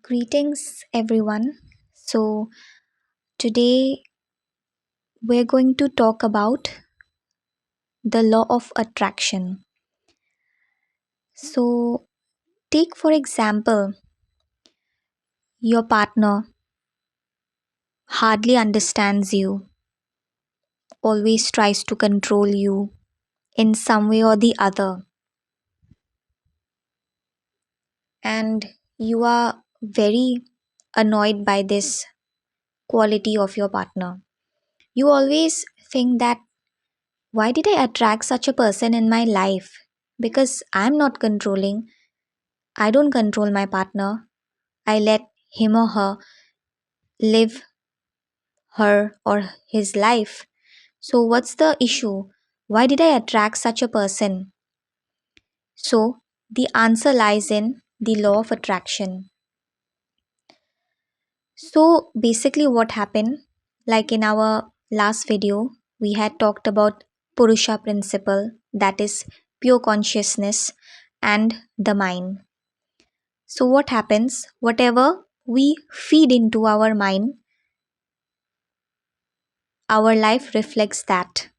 Greetings, everyone. So, today we're going to talk about the law of attraction. So, take for example, your partner hardly understands you, always tries to control you in some way or the other, and you are very annoyed by this quality of your partner. You always think that why did I attract such a person in my life? Because I'm not controlling. I don't control my partner. I let him or her live her or his life. So, what's the issue? Why did I attract such a person? So, the answer lies in the law of attraction. So, basically, what happened, like in our last video, we had talked about Purusha principle, that is pure consciousness, and the mind. So, what happens? Whatever we feed into our mind, our life reflects that.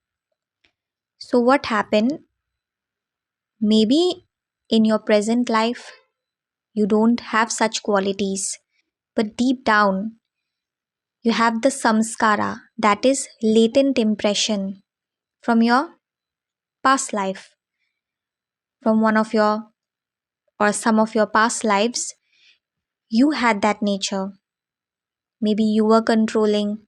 So, what happened? Maybe in your present life, you don't have such qualities, but deep down, you have the samskara, that is latent impression from your past life, from one of your or some of your past lives. You had that nature. Maybe you were controlling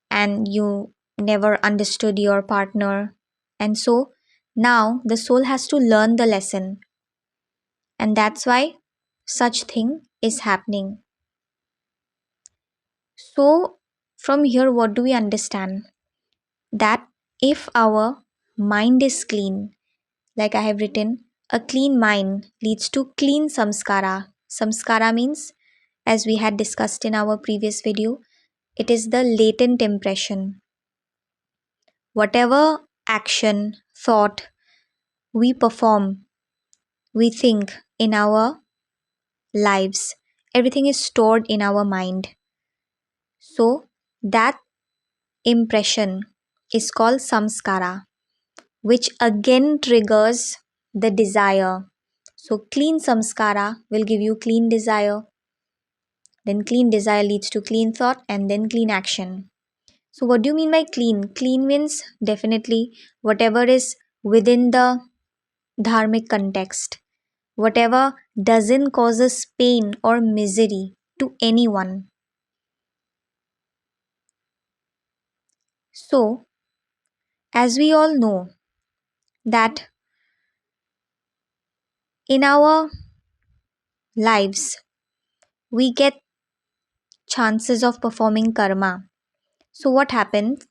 and you never understood your partner. And so now the soul has to learn the lesson, and that's why such thing is happening. So from here what do we understand? That if our mind is clean, like I have written, a clean mind leads to clean samskara. Samskara means, as we had discussed in our previous video, it is the latent impression. Whatever action, thought we perform, we think in our lives, everything is stored in our mind. So that impression is called samskara, which again triggers the desire. So clean samskara will give you clean desire, then clean desire leads to clean thought, and then clean action. So what do you mean by clean? Clean means definitely whatever is within the dharmic context, whatever doesn't causes pain or misery to anyone. So, as we all know that in our lives we get chances of performing karma. So what happens,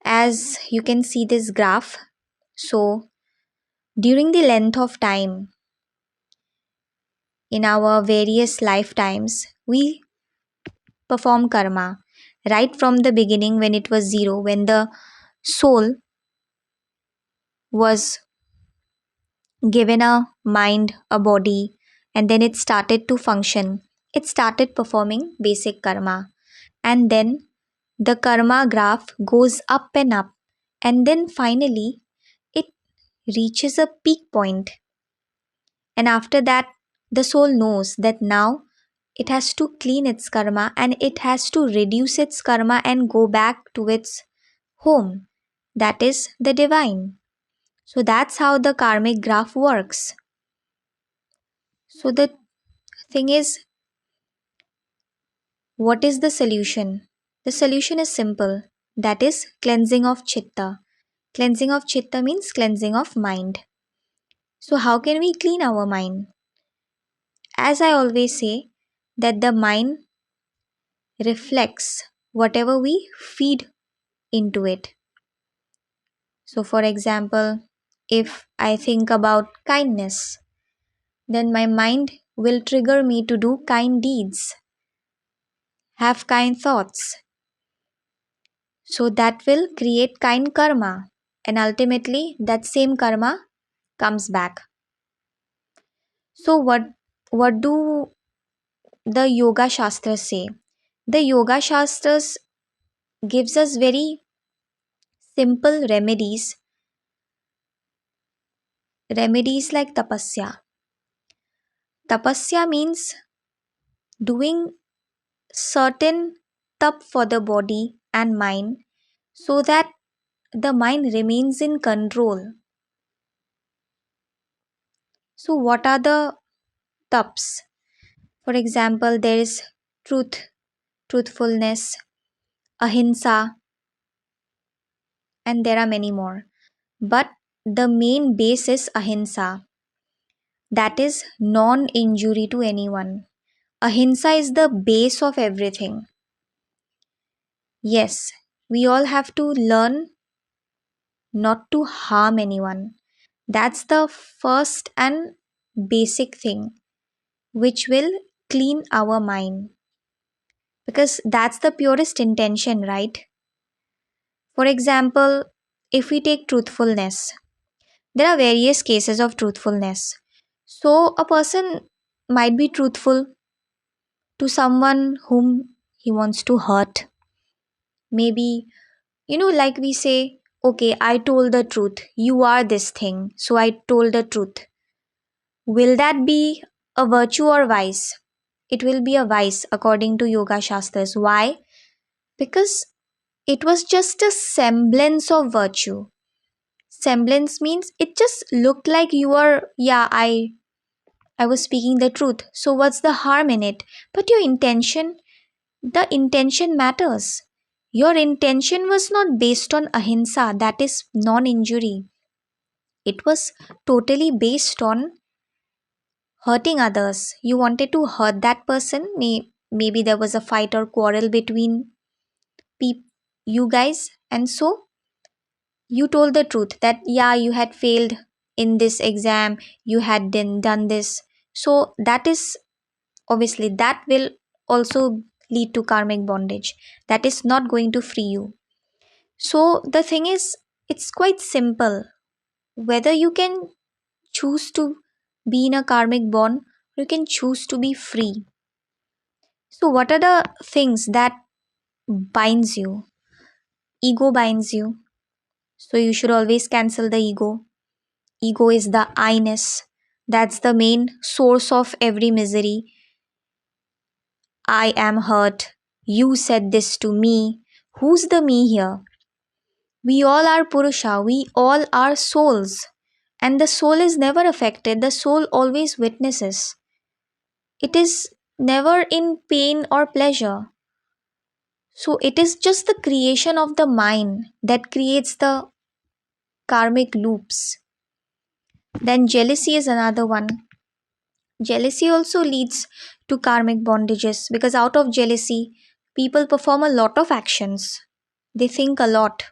as you can see this graph, so during the length of time in our various lifetimes we perform karma right from the beginning when it was zero, when the soul was given a mind, a body, and then it started to function. It started performing basic karma, and then the karma graph goes up and up, and then finally it reaches a peak point. And after that, the soul knows that now it has to clean its karma and it has to reduce its karma and go back to its home, that is the divine. So that's how the karmic graph works. So the thing is, what is the solution? The solution is simple, that is cleansing of chitta. Cleansing of chitta means cleansing of mind. So, how can we clean our mind? As I always say, that the mind reflects whatever we feed into it. So, for example, if I think about kindness, then my mind will trigger me to do kind deeds, have kind thoughts. So, that will create kind karma, and ultimately, that same karma comes back. So, what do the yoga shastras say? The yoga shastras gives us very simple remedies like tapasya. Tapasya means doing certain tap for the body and mind so that the mind remains in control. So, what are the taps? For example, there is truth, truthfulness, ahimsa, and there are many more. But the main base is ahimsa, that is, non injury to anyone. Ahimsa is the base of everything. Yes, we all have to learn not to harm anyone. That's the first and basic thing which will clean our mind because that's the purest intention, right? For example, if we take truthfulness, there are various cases of truthfulness. So, a person might be truthful to someone whom he wants to hurt. Maybe, like we say, okay, I told the truth. You are this thing. So, I told the truth. Will that be a virtue or vice? It will be a vice according to Yoga Shastras. Why? Because it was just a semblance of virtue. Semblance means it just looked like you were, yeah, I was speaking the truth. So what's the harm in it? But your intention, the intention matters. Your intention was not based on ahimsa, that is non injury. It was totally based on hurting others. You wanted to hurt that person. Maybe there was a fight or quarrel between you guys, and so you told the truth that, yeah, you had failed in this exam, you had done this. So, that is obviously that will also lead to karmic bondage. That is not going to free you. So, the thing is, it's quite simple. Whether you can choose to be in a karmic bond or you can choose to be free. So, what are the things that binds you? Ego binds you. So, you should always cancel the ego. Ego is the I-ness. That's the main source of every misery. I am hurt. You said this to me. Who's the me here? We all are Purusha. We all are souls. And the soul is never affected. The soul always witnesses. It is never in pain or pleasure. So it is just the creation of the mind that creates the karmic loops. Then jealousy is another one. Jealousy also leads to karmic bondages because out of jealousy, people perform a lot of actions. They think a lot,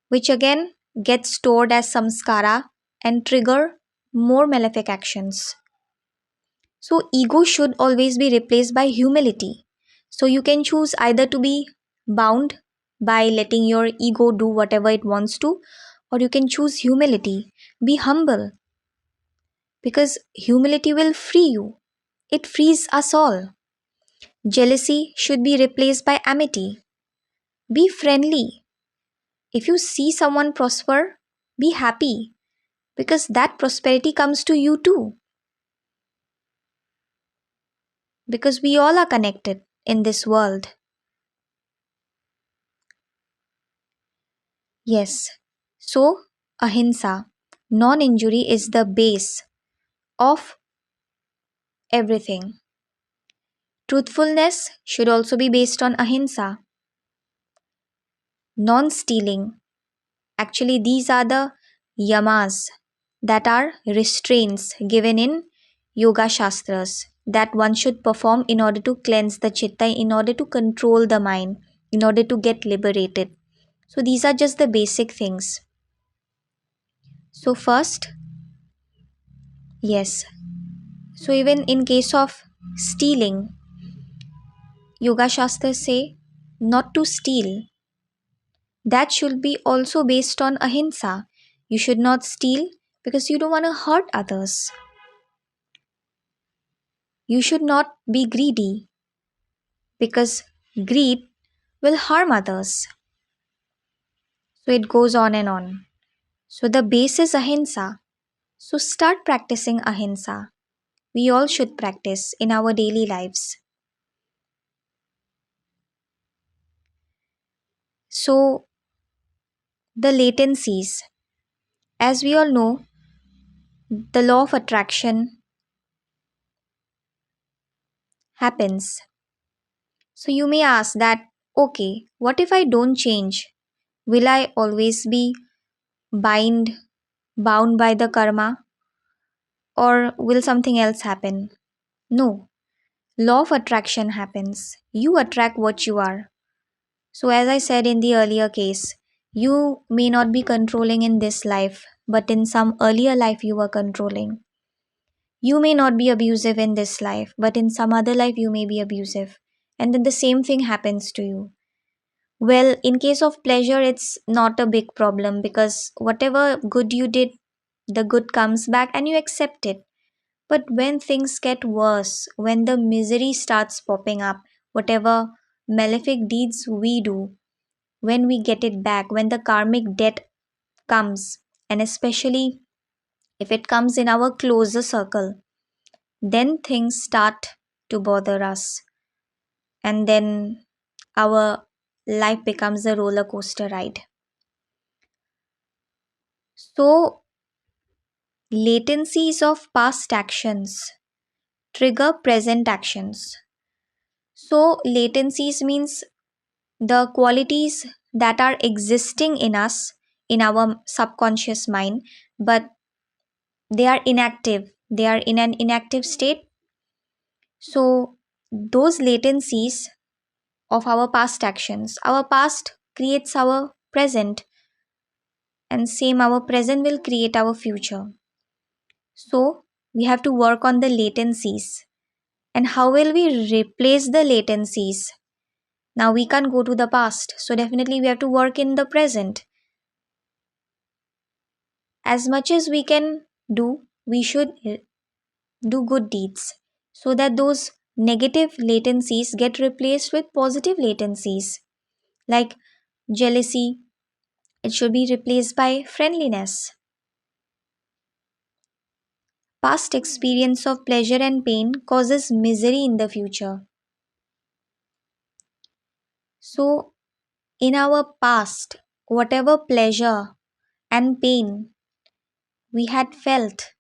which again gets stored as samskara and trigger more malefic actions. So, ego should always be replaced by humility. So, you can choose either to be bound by letting your ego do whatever it wants to, or you can choose humility. Be humble because humility will free you. It frees us all. Jealousy should be replaced by amity. Be friendly. If you see someone prosper, be happy because that prosperity comes to you too. Because we all are connected in this world. Yes. So, ahimsa, non injury, is the base of everything. Truthfulness should also be based on ahimsa. Non stealing. Actually, these are the yamas that are restraints given in Yoga Shastras that one should perform in order to cleanse the chitta, in order to control the mind, in order to get liberated. So, these are just the basic things. So, first, yes. So, even in case of stealing, Yoga Shastras say not to steal. That should be also based on ahimsa. You should not steal because you don't want to hurt others. You should not be greedy because greed will harm others. So it goes on and on. So the base is ahimsa. So start practicing ahimsa. We all should practice in our daily lives. So the latencies, as we all know, the law of attraction happens. So you may ask that, okay, what if I don't change? Will I always be bind bound by the karma, or will something else happen? No. Law of attraction happens. You attract what you are. So as I said in the earlier case, you may not be controlling in this life, but in some earlier life you were controlling. You may not be abusive in this life, but in some other life you may be abusive. And then the same thing happens to you. Well, in case of pleasure, it's not a big problem because whatever good you did, the good comes back and you accept it. But when things get worse, when the misery starts popping up, whatever malefic deeds we do, when we get it back, when the karmic debt comes, and especially if it comes in our closer circle, then things start to bother us. And then our life becomes a roller coaster ride. So, latencies of past actions trigger present actions. So, latencies means the qualities that are existing in us, in our subconscious mind, but they are inactive, they are in an inactive state. So, those latencies of our past actions, our past creates our present, and same our present will create our future. So, we have to work on the latencies. And how will we replace the latencies? Now we can't go to the past, so definitely we have to work in the present. As much as we can do, we should do good deeds so that those negative latencies get replaced with positive latencies. Like jealousy, it should be replaced by friendliness. Past experience of pleasure and pain causes misery in the future. So, in our past, whatever pleasure and pain we had felt,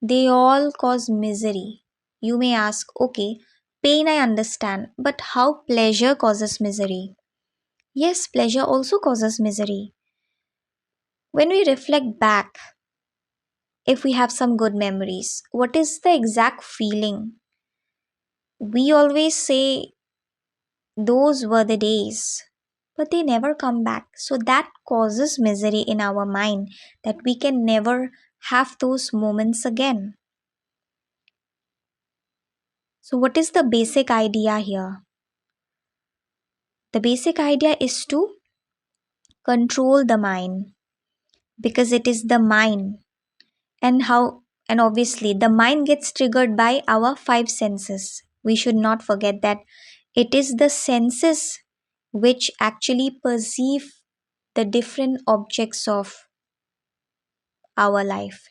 they all cause misery. You may ask, okay, pain I understand, but how pleasure causes misery? Yes, pleasure also causes misery. When we reflect back, if we have some good memories, what is the exact feeling? We always say those were the days, but they never come back. So that causes misery in our mind that we can never have those moments again. So, what is the basic idea here? The basic idea is to control the mind because it is the mind and how, and obviously the mind gets triggered by our five senses. We should not forget that it is the senses which actually perceive the different objects of our life.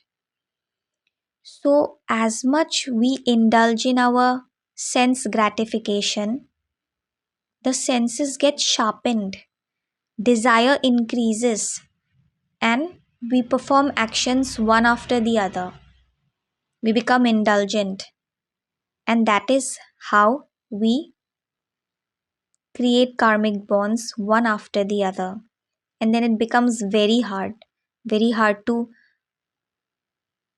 So, as much we indulge in our sense gratification, the senses get sharpened, desire increases, and we perform actions one after the other. We become indulgent, and that is how we create karmic bonds one after the other. And then it becomes very hard to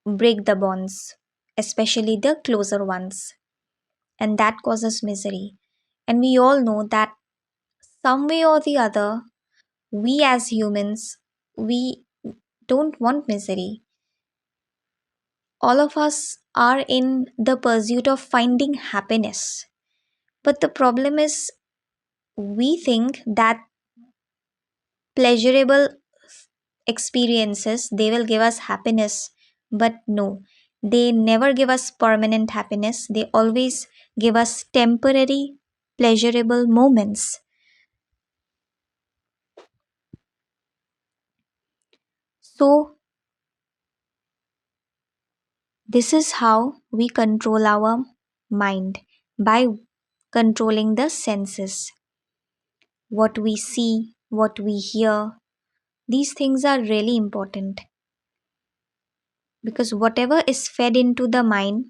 break the bonds, especially the closer ones. And that causes misery. And we all know that some way or the other, we as humans, we don't want misery. All of us are in the pursuit of finding happiness. But the problem is, we think that pleasurable experiences they will give us happiness, but no, They never give us permanent happiness, they always give us temporary, pleasurable moments. So, this is how we control our mind, by controlling the senses. What we see, what we hear, these things are really important because whatever is fed into the mind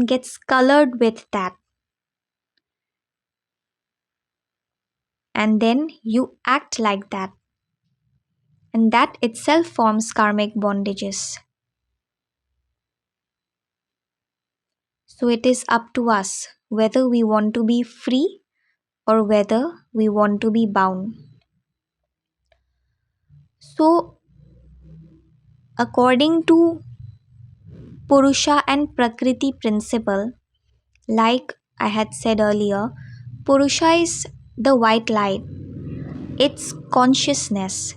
gets colored with that, and then you act like that. And that itself forms karmic bondages. So it is up to us whether we want to be free or whether we want to be bound. So, according to Purusha and Prakriti principle, like I had said earlier, Purusha is the white light, it's consciousness.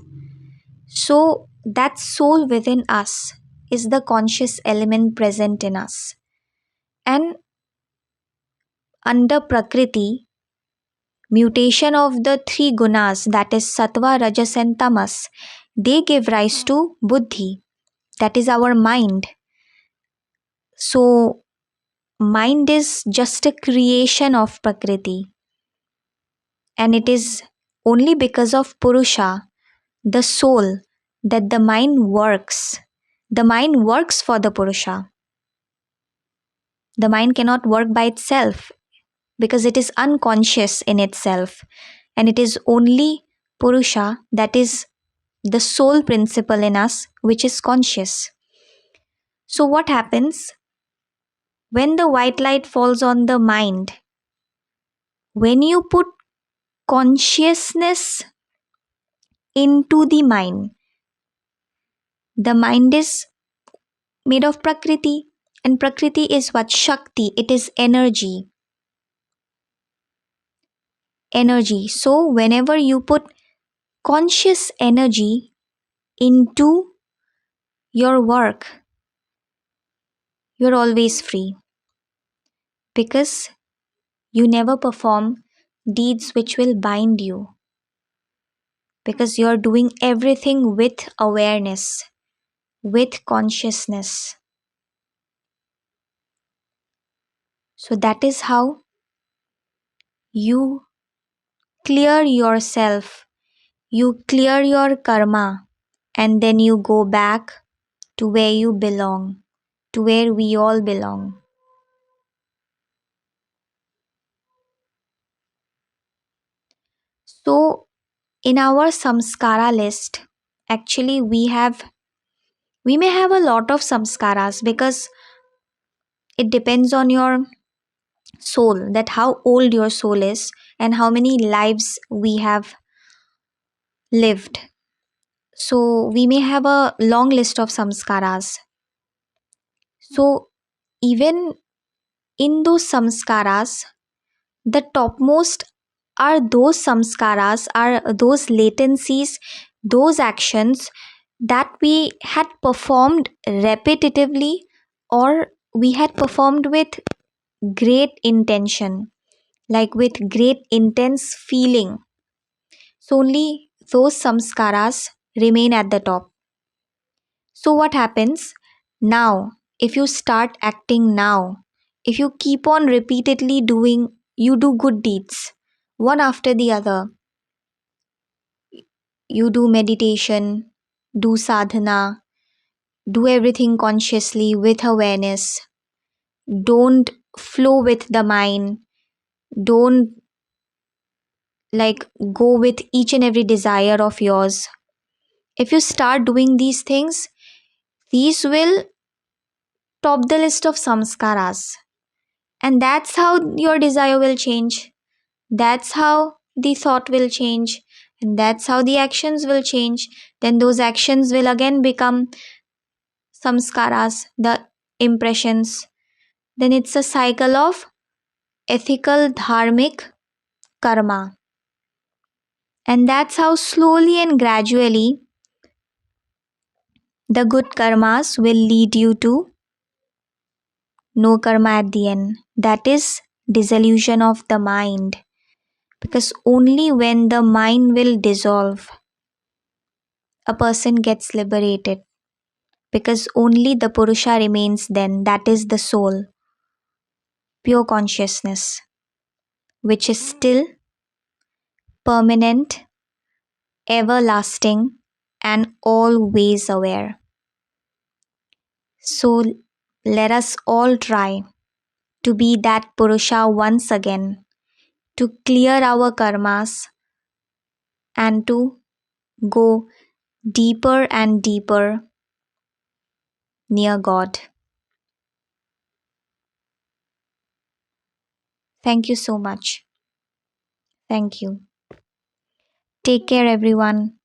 So, that soul within us is the conscious element present in us. And under Prakriti, mutation of the three gunas, that is sattva, rajas, and tamas, they give rise to buddhi, that is our mind. So, mind is just a creation of Prakriti, and it is only because of Purusha, the soul, that the mind works. The mind works for the Purusha. The mind cannot work by itself because it is unconscious in itself, and it is only Purusha, that is the soul principle in us, which is conscious. So, what happens when the white light falls on the mind? When you put consciousness into the mind is made of Prakriti, and Prakriti is what? Shakti, it is energy. Energy. So, whenever you put conscious energy into your work, you're always free because you never perform deeds which will bind you, because you're doing everything with awareness, with consciousness. So that is how you clear yourself, you clear your karma, and then you go back to where you belong, to where we all belong. So, in our samskara list, actually, we may have a lot of samskaras because it depends on your soul, that how old your soul is and how many lives we have lived. So we may have a long list of samskaras. So even in those samskaras, the topmost are those samskaras, are those latencies, those actions that we had performed repetitively, or we had performed with great intention, like with great intense feeling. So only those samskaras remain at the top. So what happens now? If you start acting now, if you keep on repeatedly doing, you do good deeds one after the other, you do meditation, do sadhana, do everything consciously with awareness, don't flow with the mind, don't like go with each and every desire of yours. If you start doing these things, these will top the list of samskaras, and that's how your desire will change, that's how the thought will change, and that's how the actions will change. Then those actions will again become samskaras, the impressions. Then it's a cycle of ethical dharmic karma, and that's how slowly and gradually The good karmas will lead you to no karma at the end. That is dissolution of the mind. Because only when the mind will dissolve, a person gets liberated. Because only the Purusha remains then, that is the soul, pure consciousness, which is still permanent, everlasting, and always aware. So let us all try to be that Purusha once again, to clear our karmas and to go deeper and deeper near God. Thank you so much. Thank you. Take care, everyone.